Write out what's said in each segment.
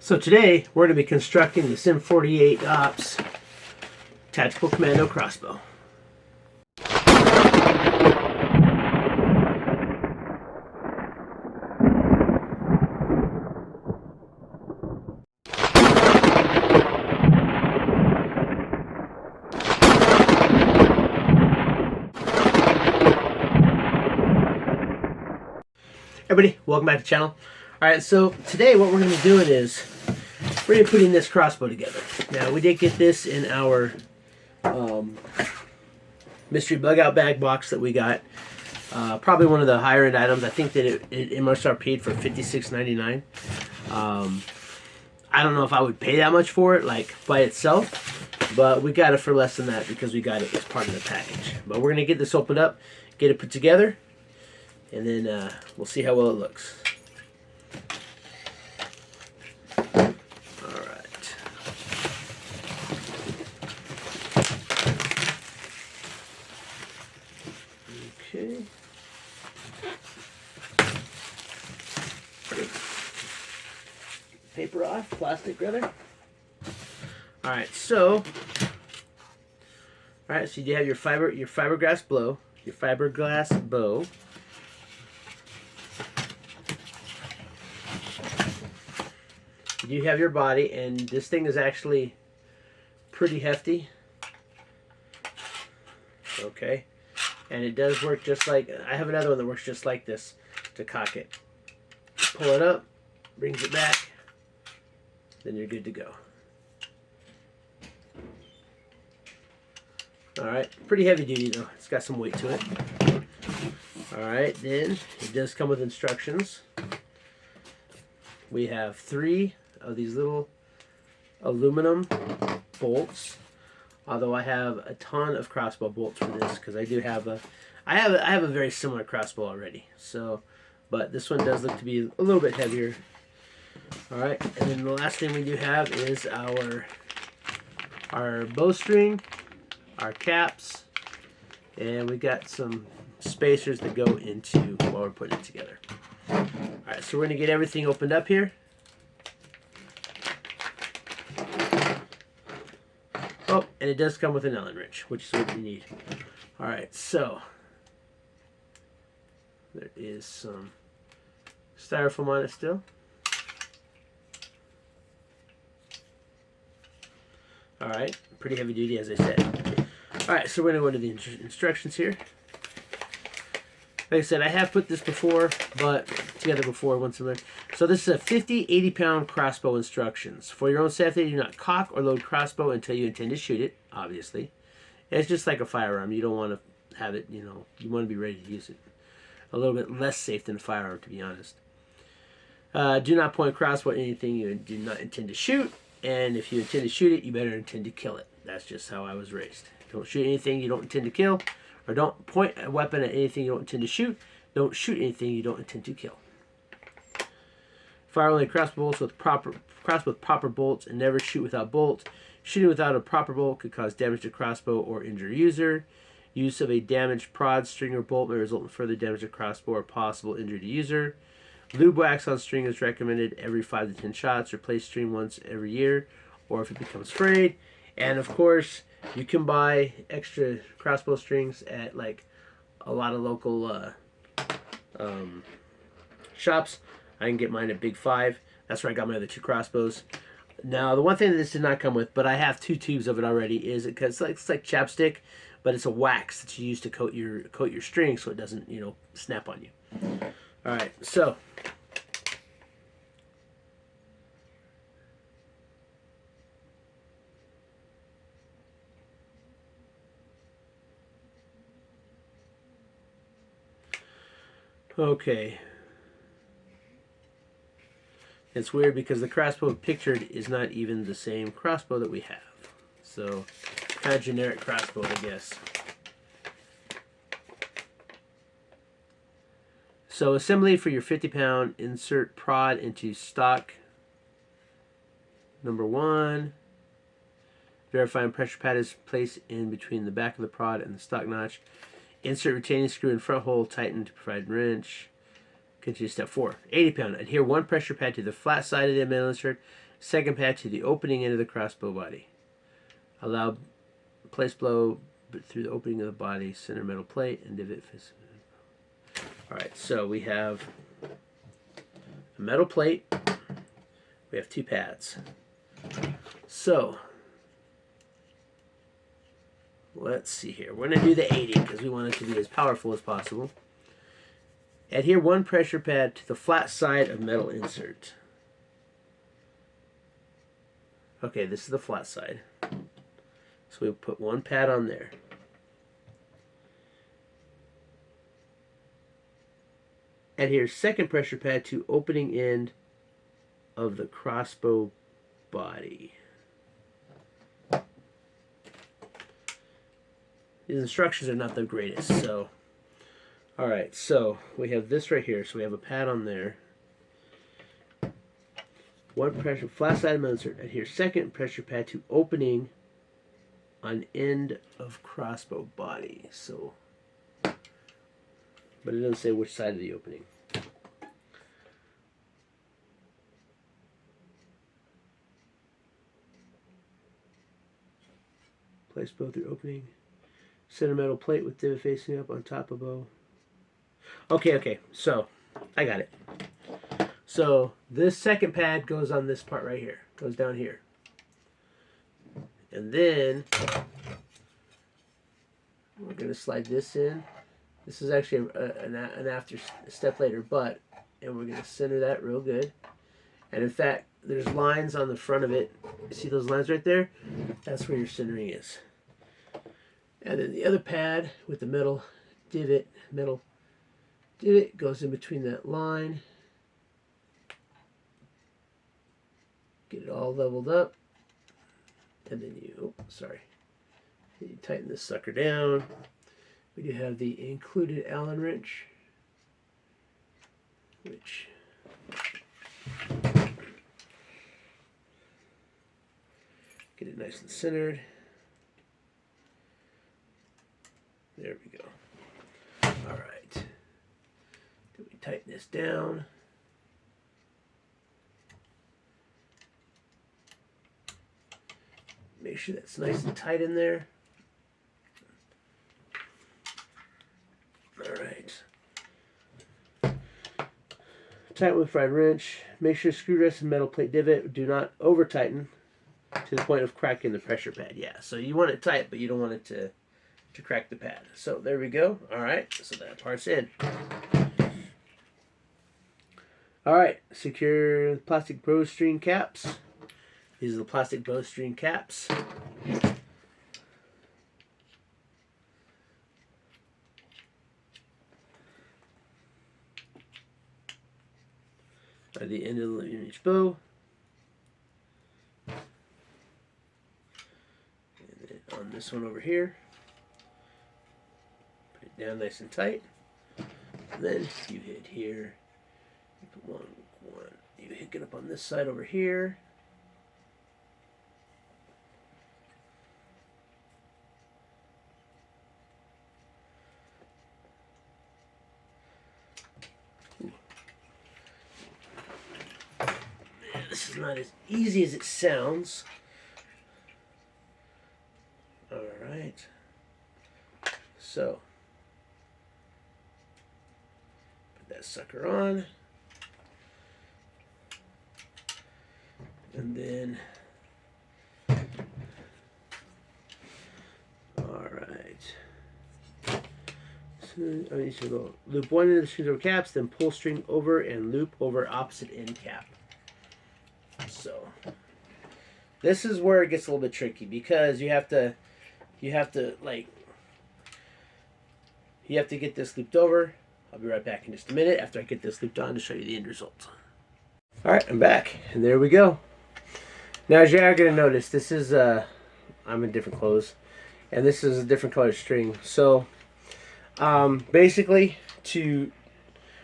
So today we're going to be constructing this M48 Ops Tactical Commando crossbow. Everybody, welcome back to the channel. Alright, so today what we're going to be doing is we're going to be putting this crossbow together. Now, we did get this in our mystery bug out bag box that we got. Probably one of the higher end items. I think that it MSRP'd for $56.99. I don't know if I would pay that much for it, like by itself, but we got it for less than that because we got it as part of the package. But we're going to get this opened up, get it put together, and then we'll see how well it looks. Alright. Okay. Paper off, plastic rather. Alright, so you have your fiberglass bow. You have your body, and this thing is actually pretty hefty. Okay, and it does work just like, I have another one that works just like this to cock it. Pull it up, brings it back, then you're good to go. Alright, pretty heavy duty though, it's got some weight to it. Alright, then it does come with instructions. We have 3 of these little aluminum bolts, although I have a ton of crossbow bolts for this because I do have I have a very similar crossbow already, so but this one does look to be a little bit heavier. Alright, and then the last thing we do have is our bowstring, our caps, and we got some spacers that go into while we're putting it together. Alright, so we're going to get everything opened up here. Oh, and it does come with an Allen wrench, which is what you need. Alright, so there is some styrofoam on it still. Alright, pretty heavy duty as I said. Alright, so we're going to go into the instructions here. Like I said, I have put this together before once in there. So this is a 50-80 pound crossbow instructions. For your own safety, do not cock or load crossbow until you intend to shoot it, obviously. And it's just like a firearm. You don't want to have it, you want to be ready to use it. A little bit less safe than a firearm, to be honest. Do not point crossbow at anything you do not intend to shoot. And if you intend to shoot it, you better intend to kill it. That's just how I was raised. Don't shoot anything you don't intend to kill. Or don't point a weapon at anything you don't intend to shoot. Don't shoot anything you don't intend to kill. Fire only crossbow bolts with proper bolts, and never shoot without bolts. Shooting without a proper bolt could cause damage to crossbow or injure user. Use of a damaged prod, string, or bolt may result in further damage to crossbow or possible injury to user. Lube wax on string is recommended every 5 to 10 shots. Replace string once every year, or if it becomes frayed. And of course, you can buy extra crossbow strings at like a lot of local shops. I can get mine at Big 5. That's where I got my other 2 crossbows. Now, the one thing that this did not come with, but I have 2 tubes of it already, is because it's like chapstick, but it's a wax that you use to coat your string so it doesn't, snap on you. All right, so okay. It's weird because the crossbow pictured is not even the same crossbow that we have. So, kind of generic crossbow, I guess. So, assembly for your 50-pound, insert prod into stock. Number 1. Verifying pressure pad is placed in between the back of the prod and the stock notch. Insert retaining screw in front hole, tighten to provide wrench. Continue step 4. 80 pound. Adhere one pressure pad to the flat side of the metal insert Second pad to the opening end of the crossbow body. Allow place blow through the opening of the body, center metal plate, and divot. Alright, so we have a metal plate. We have 2 pads. So, let's see here. We're going to do the 80 because we want it to be as powerful as possible. Adhere 1 pressure pad to the flat side of metal insert. Okay, this is the flat side. So we'll put 1 pad on there. Adhere second pressure pad to opening end of the crossbow body. These instructions are not the greatest, so alright, so we have this right here. So we have a pad on there. 1 pressure, flat side of insert. Adhere second pressure pad to opening on end of crossbow body. So, but it doesn't say which side of the opening. Place bow through opening. Center metal plate with divot facing up on top of bow. Okay, so I got it. So this second pad goes on this part right here. Goes down here. And then we're going to slide this in. This is actually an after step later, and we're going to center that real good. And in fact, there's lines on the front of it. You see those lines right there? That's where your centering is. And then the other pad with the metal divot goes in between that line. Get it all leveled up. And then you tighten this sucker down. We do have the included Allen wrench, which get it nice and centered. There we go. All right. Then we tighten this down. Make sure that's nice and tight in there. All right. Tighten with fried wrench. Make sure screw rest and metal plate divot do not over tighten to the point of cracking the pressure pad. Yeah, so you want it tight, but you don't want it to crack the pad. So there we go. All right, so that part's in. All right, secure plastic bowstring caps. These are the plastic bowstring caps. At the end of each bow. And then on this one over here. Put it down nice and tight. And then you hit here. You put one. You hook it up on this side over here. This is not as easy as it sounds. Alright. So, put that sucker on. And then, alright. So, you should go loop one end of the string over caps, then pull string over and loop over opposite end cap. So this is where it gets a little bit tricky because you have to get this looped over. I'll be right back in just a minute after I get this looped on to show you the end result. All right, I'm back, and there we go. Now, as you are going to notice, this is I'm in different clothes, and this is a different color string. So basically,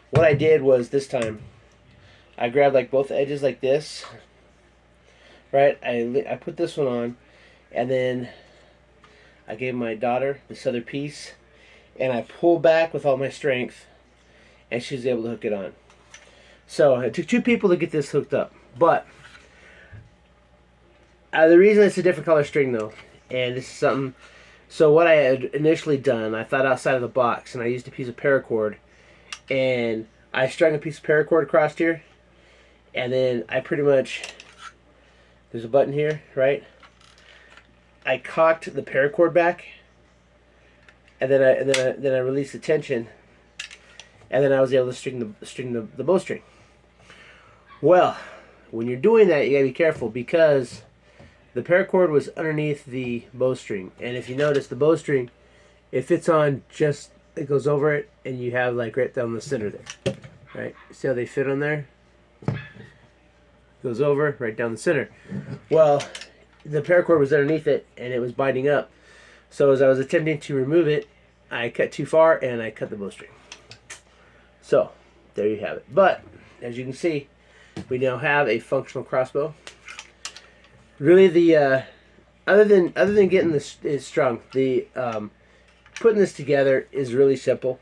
what I did was this time I grabbed like both edges like this. Right, I put this one on, and then I gave my daughter this other piece, and I pulled back with all my strength, and she was able to hook it on. So it took 2 people to get this hooked up, but The reason it's a different color string though, and this is something. So what I had initially done, I thought outside of the box, and I used a piece of paracord, and I strung a piece of paracord across here, and then I pretty much, there's a button here, right? I cocked the paracord back, and then I released the tension, and then I was able to string the bowstring. Well, when you're doing that, you gotta be careful because the paracord was underneath the bowstring, and if you notice, the bowstring, it fits on just, it goes over it, and you have like right down the center there, right? See how they fit on there? Goes over right down the center. Well, the paracord was underneath it, and it was binding up. So as I was attempting to remove it, I cut too far, and I cut the bowstring. So there you have it. But as you can see, we now have a functional crossbow. Really, the other than getting this strung, the putting this together is really simple.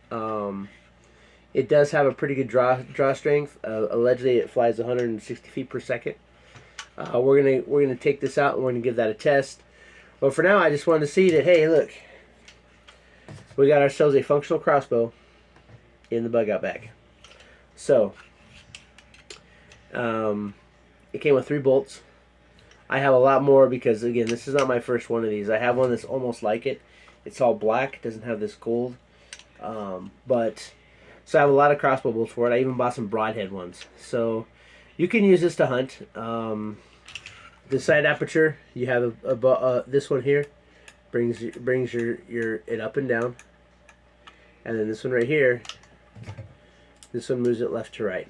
It does have a pretty good draw strength. Allegedly, it flies 160 feet per second. We're gonna take this out and we're gonna give that a test. But for now, I just wanted to see that. Hey, look, we got ourselves a functional crossbow in the bug out bag. So it came with 3 bolts. I have a lot more because, again, this is not my first one of these. I have one that's almost like it. It's all black. It doesn't have this gold. So I have a lot of crossbow bolts for it. I even bought some broadhead ones. So you can use this to hunt. The side aperture, you have this one here brings your it up and down, and then this one right here, this one moves it left to right.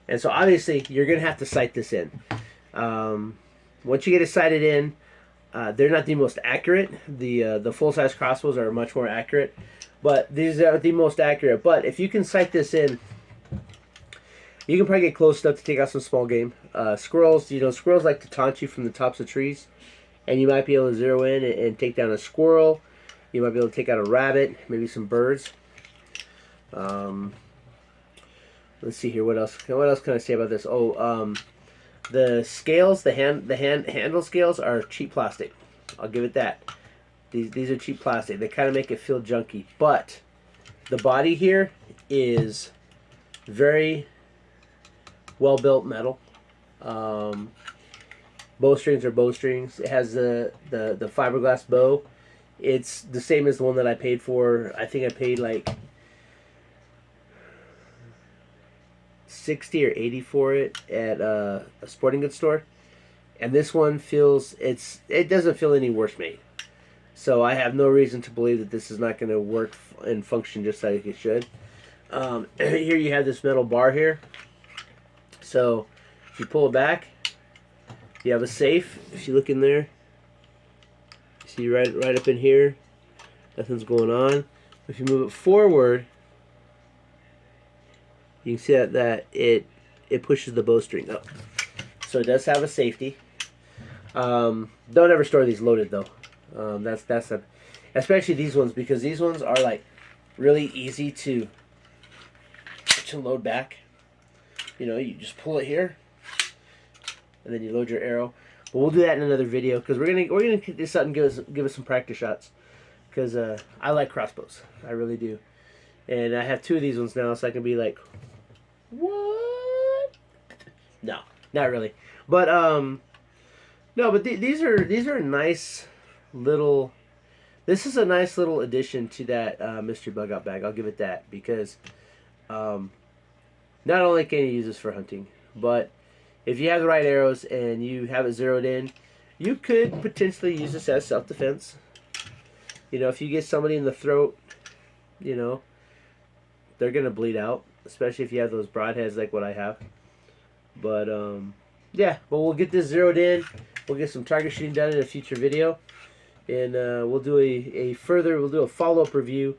And so obviously you're gonna have to sight this in. Once you get it sighted in, they're not the most accurate. The full size crossbows are much more accurate, but these are the most accurate. But if you can sight this in, you can probably get close enough to take out some small game. Squirrels, squirrels like to taunt you from the tops of trees, and you might be able to zero in and take down a squirrel. You might be able to take out a rabbit, maybe some birds. Let's see here. What else? What else can I say about this? Oh, the scales, the handle scales are cheap plastic. I'll give it that. These are cheap plastic. They kind of make it feel junky, but the body here is very well built metal. Bowstrings are bowstrings. It has the fiberglass bow. It's the same as the one that I paid for. I think I paid like 60 or 80 for it at a sporting goods store, and this one it doesn't feel any worse made. So I have no reason to believe that this is not going to work and function just like it should. Here you have this metal bar here. So if you pull it back, you have a safe. If you look in there, see right up in here, nothing's going on. If you move it forward, you can see that it pushes the bowstring up. So it does have a safety. Don't ever store these loaded though. Especially these ones, because these ones are like really easy to load back. You just pull it here, and then you load your arrow. But we'll do that in another video because we're gonna kick this out and give us some practice shots. Because I like crossbows, I really do, and I have 2 of these ones now, so I can be like, what? No, not really. But no, but these are nice little. This is a nice little addition to that mystery bug out bag. I'll give it that, because not only can you use this for hunting, but if you have the right arrows and you have it zeroed in, you could potentially use this as self-defense. If you get somebody in the throat, they're gonna bleed out, especially if you have those broadheads like what I have. But yeah, but we'll get this zeroed in. We'll get some target shooting done in a future video, and we'll do a follow-up review.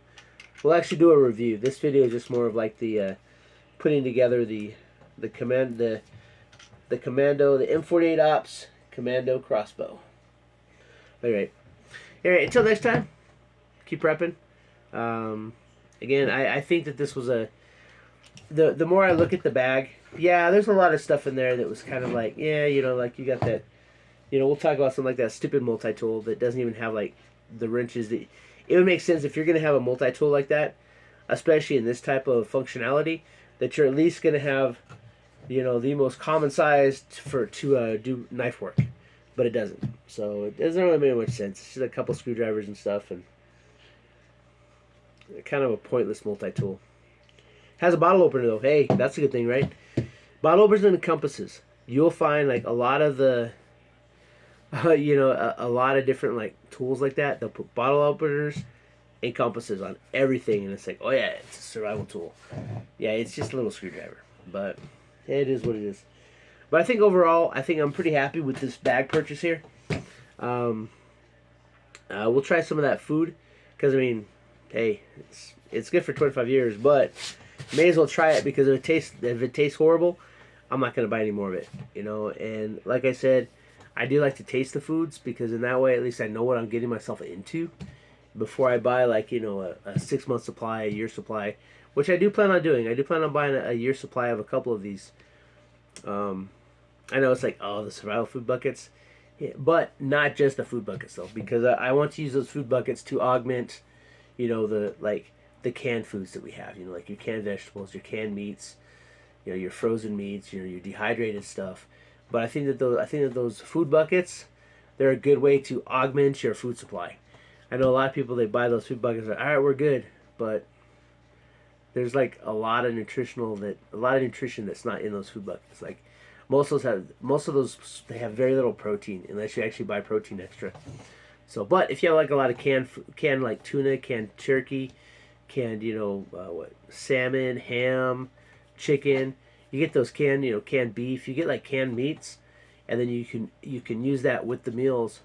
We'll actually do a review. This video is just more of like the putting together the Kommando, the M48 Ops Kommando crossbow. All right, until next time, keep prepping. Again, I think that this was the more I look at the bag, yeah, there's a lot of stuff in there that was kind of like, yeah, you know, like you got that, you know, we'll talk about something like that stupid multi-tool that doesn't even have like the wrenches that, it would make sense if you're going to have a multi-tool like that, especially in this type of functionality, that you're at least going to have, you know, the most common size to do knife work, but it doesn't. So it doesn't really make much sense. It's just a couple screwdrivers and stuff, and kind of a pointless multi-tool. Has a bottle opener though. Hey, that's a good thing, right? Bottle openers and compasses. You'll find like a lot of the, you know, a lot of different like tools like that. They'll put bottle openers and compasses on everything, and it's like, oh yeah, it's a survival tool. Yeah, it's just a little screwdriver, but it is what it is. But I think overall, I think I'm pretty happy with this bag purchase here. We'll try some of that food, because I mean, hey, it's good for 25 years, but may as well try it, because if it tastes horrible, I'm not gonna buy any more of it, you know. And like I said, I do like to taste the foods, because in that way, at least I know what I'm getting myself into before I buy, like, you know, a 6-month supply, a year supply, which I do plan on doing. I do plan on buying a year supply of a couple of these. I know it's like, oh, the survival food buckets, yeah, but not just the food buckets though, because I want to use those food buckets to augment, you know, the canned foods that we have. You know, like your canned vegetables, your canned meats, you know, your frozen meats, you know, your dehydrated stuff. But I think that those food buckets, they're a good way to augment your food supply. I know a lot of people, they buy those food buckets, like, all right, we're good, but there's like a lot of nutrition that's not in those food buckets. Like most of those they have very little protein unless you actually buy protein extra. So, but if you have like a lot of canned like tuna, canned turkey, canned, you know, salmon, ham, chicken, you get those canned beef, you get like canned meats, and then you can use that with the meals.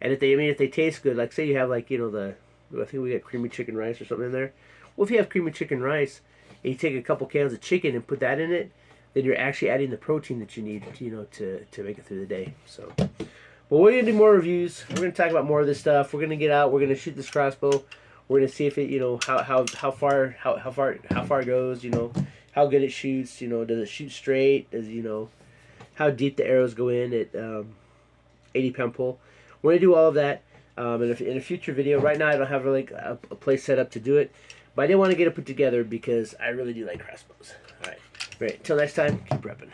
And if they taste good, like say you have like, you know, I think we got creamy chicken rice or something in there. Well, if you have creamy chicken rice and you take a couple cans of chicken and put that in it, then you're actually adding the protein that you need, you know, to make it through the day. So, but we're gonna do more reviews. We're gonna talk about more of this stuff. We're gonna get out. We're gonna shoot this crossbow. We're gonna see if it, you know, how far it goes. You know, how good it shoots. You know, does it shoot straight? Does, you know, how deep the arrows go in at 80-pound pull. We're gonna do all of that in a future video. Right now, I don't have really a place set up to do it, but I did want to get it put together because I really do like crossbows. All right, great. Until next time, keep repping.